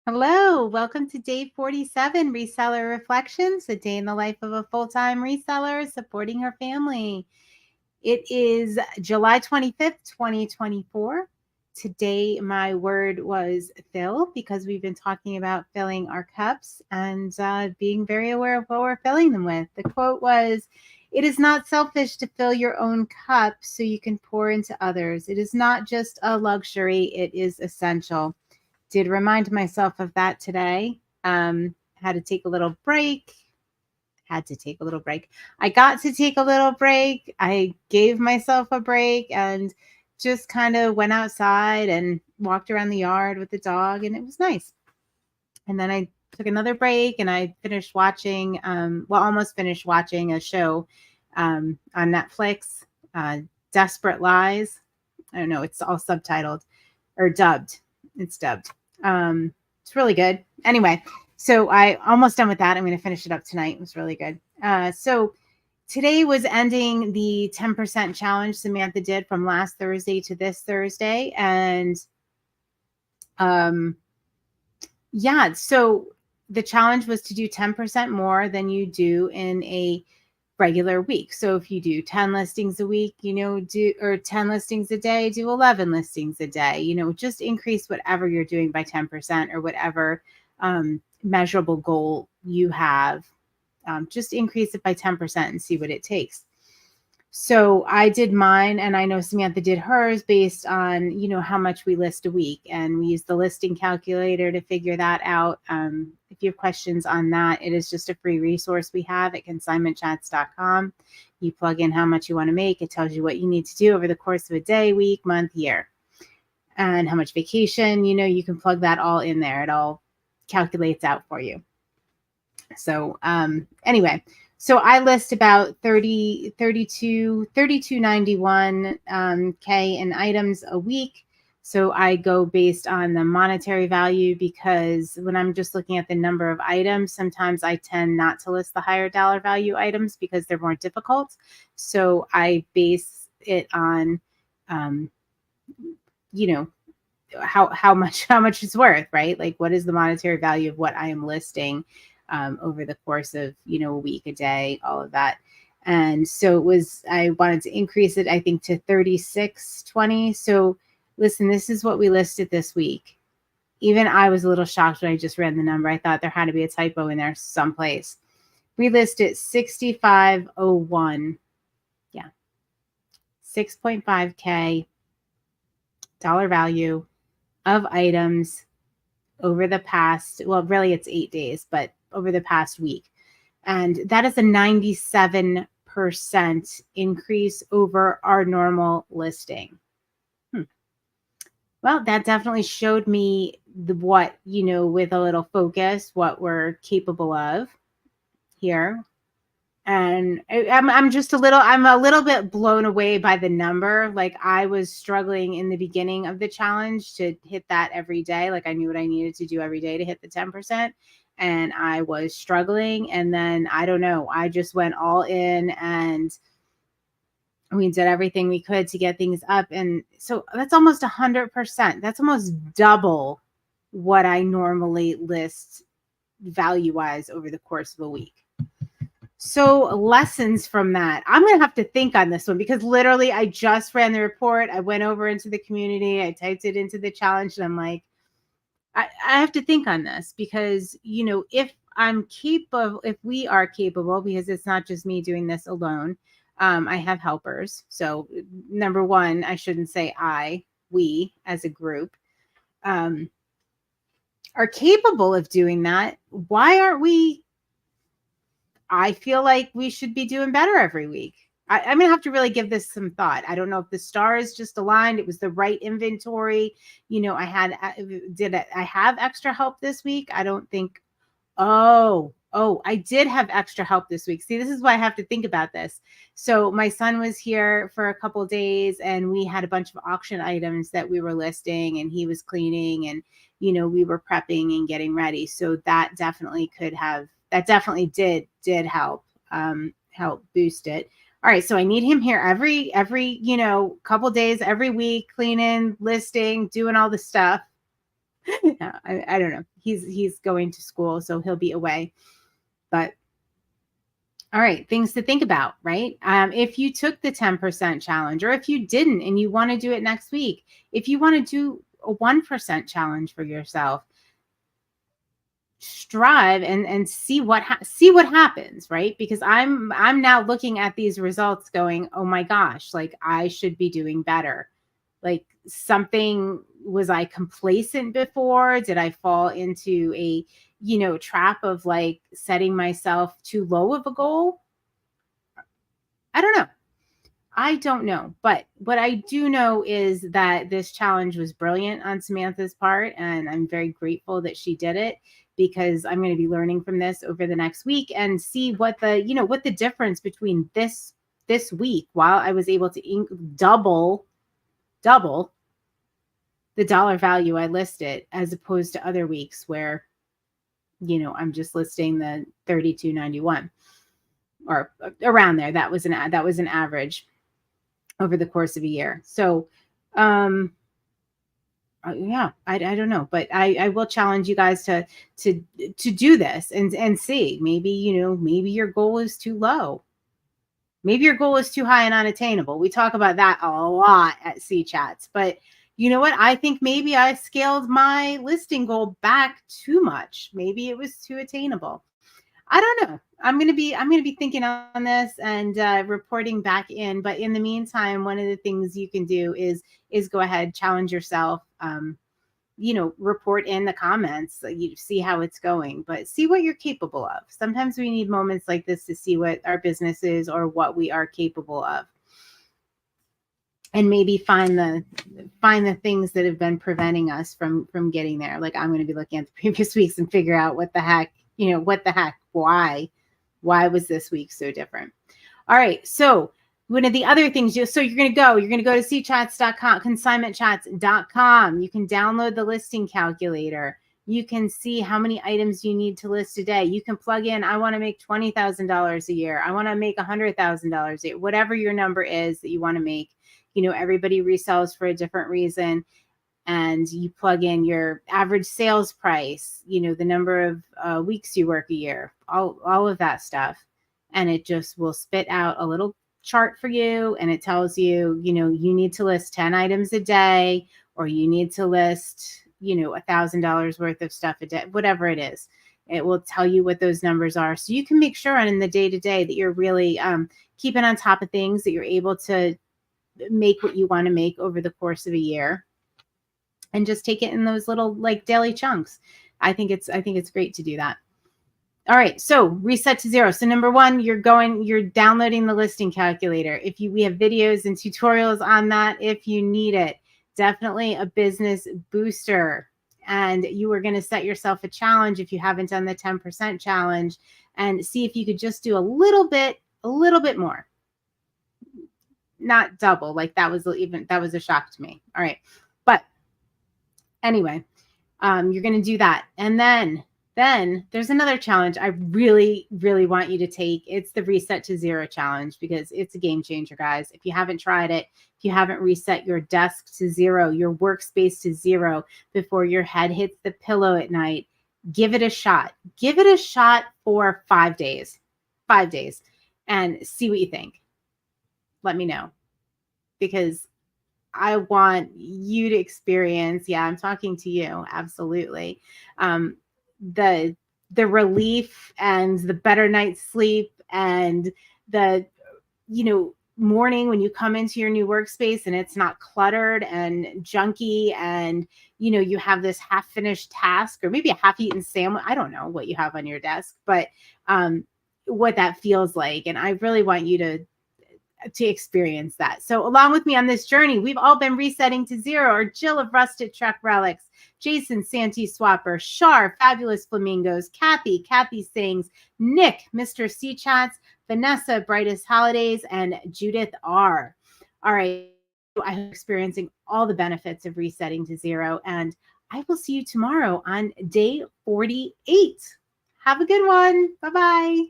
Hello, welcome to day 47, Reseller Reflections, a day in the life of a full-time reseller supporting her family. It is July 25th, 2024. Today, my word was fill because we've been talking about filling our cups and being very aware of what we're filling them with. The quote was, "It is not selfish to fill your own cup so you can pour into others. It is not just a luxury, it is essential." Did remind myself of that today. Had to take a little break. Had to take a little break. I got to take a little break. I gave myself a break and just kind of went outside and walked around the yard with the dog, and it was nice. And then I took another break and I finished watching, almost finished watching a show on Netflix, Desperate Lies. I don't know, it's all subtitled or dubbed. It's dubbed. It's really good. Anyway, so I almost done with that. I'm going to finish it up tonight. It was really good. So today was ending the 10% challenge Samantha did from last Thursday to this Thursday. And yeah, so the challenge was to do 10% more than you do in a regular week. So if you do 10 listings a week, do 10 listings a day, do 11 listings a day, just increase whatever you're doing by 10% or whatever measurable goal you have. Just increase it by 10% and see what it takes. So I did mine, and I know Samantha did hers based on, how much we list a week. And we used the listing calculator to figure that out. If you have questions on that, it is just a free resource we have at consignmentchats.com. You plug in how much you want to make. It tells you what you need to do over the course of a day, week, month, year, and how much vacation. You can plug that all in there. It all calculates out for you. So anyway, so I list about 3291 K in items a week. So I go based on the monetary value, because when I'm just looking at the number of items, sometimes I tend not to list the higher dollar value items because they're more difficult. So I base it on, how much it's worth, right? Like, what is the monetary value of what I am listing over the course of, a week, a day, all of that. And so I wanted to increase it, I think, to 3620. So listen, this is what we listed this week. Even I was a little shocked when I just read the number. I thought there had to be a typo in there someplace. We listed 6501. Yeah. 6.5K dollar value of items over the past, well, really it's 8 days, but over the past week. And that is a 97% increase over our normal listing. Well, that definitely showed me what, with a little focus, what we're capable of here. And I'm a little bit blown away by the number. Like, I was struggling in the beginning of the challenge to hit that every day. Like, I knew what I needed to do every day to hit the 10%. And I was struggling. And then, I don't know, I just went all in and we did everything we could to get things up. And so that's almost 100%. That's almost double what I normally list value-wise over the course of a week. So lessons from that. I'm going to have to think on this one, because literally I just ran the report. I went over into the community. I typed it into the challenge, and I'm like, I have to think on this, because, if we are capable, because it's not just me doing this alone. I have helpers. So number one, I shouldn't say we as a group are capable of doing that. Why aren't we? I feel like we should be doing better every week. I'm going to have to really give this some thought. I don't know if the stars just aligned. It was the right inventory. I have extra help this week? I don't think. Oh, I did have extra help this week. See, this is why I have to think about this. So my son was here for a couple of days, and we had a bunch of auction items that we were listing, and he was cleaning, and, we were prepping and getting ready. So that definitely did help boost it. All right. So I need him here every, couple days, every week, cleaning, listing, doing all the stuff. No, I don't know. He's going to school, so he'll be away. But all right, things to think about, right? If you took the 10% challenge, or if you didn't and you want to do it next week, if you want to do a 1% challenge for yourself, strive and see what happens, right? Because I'm now looking at these results going, oh my gosh, like I should be doing better. Like something, was I complacent before? Did I fall into a trap of like setting myself too low of a goal? I don't know. But what I do know is that this challenge was brilliant on Samantha's part, and I'm very grateful that she did it, because I'm going to be learning from this over the next week and see what the difference between this week, while I was able to double the dollar value I listed, as opposed to other weeks where I'm just listing the 32.91 or around there. That was an average over the course of a year. So, yeah, I don't know, but I will challenge you guys to do this and see. Maybe maybe your goal is too low. Maybe your goal is too high and unattainable. We talk about that a lot at C Chats, but you know what? I think maybe I scaled my listing goal back too much. Maybe it was too attainable. I don't know. I'm gonna be thinking on this and reporting back in. But in the meantime, one of the things you can do is go ahead, challenge yourself. Report in the comments. You see how it's going, but see what you're capable of. Sometimes we need moments like this to see what our business is or what we are capable of, and maybe find the things that have been preventing us from getting there. Like I'm going to be looking at the previous weeks and figure out what the heck, why was this week so different? All right. So one of the other things you're going to go to cchats.com, consignmentchats.com. You can download the listing calculator. You can see how many items you need to list a day. You can plug in, I want to make $20,000 a year. I want to make $100,000 a year, whatever your number is that you want to make. Everybody resells for a different reason. And you plug in your average sales price, the number of weeks you work a year, all of that stuff. And it just will spit out a little chart for you. And it tells you, you need to list 10 items a day, or you need to list, $1,000 worth of stuff a day, whatever it is. It will tell you what those numbers are. So you can make sure in the day-to-day that you're really keeping on top of things, that you're able to make what you want to make over the course of a year, and just take it in those little like daily chunks. I think it's great to do that. All right, so reset to zero. So number one, you're downloading the listing calculator. We have videos and tutorials on that if you need it. Definitely a business booster. And you are going to set yourself a challenge if you haven't done the 10% challenge, and see if you could just do a little bit more. Not double, like that was a shock to me. All right. But anyway, you're going to do that. And then there's another challenge I really, really want you to take. It's the Reset to Zero challenge, because it's a game changer, guys. If you haven't tried it, if you haven't reset your desk to zero, your workspace to zero before your head hits the pillow at night, give it a shot. Give it a shot for 5 days. 5 days. And see what you think. Let me know, because I want you to experience, yeah, I'm talking to you, absolutely, the relief and the better night's sleep, and the morning when you come into your new workspace and it's not cluttered and junky, and you have this half finished task, or maybe a half eaten sandwich. I don't know what you have on your desk, but what that feels like. And I really want you to experience that. So along with me on this journey, we've all been resetting to zero. Or Jill of Rusted Truck Relics, Jason, Santee Swapper, Shar, Fabulous Flamingos, Kathy Sings, Nick, Mr. C Chats, Vanessa, Brightest Holidays, and Judith R. All right. I'm experiencing all the benefits of resetting to zero, and I will see you tomorrow on day 48. Have a good one. Bye-bye.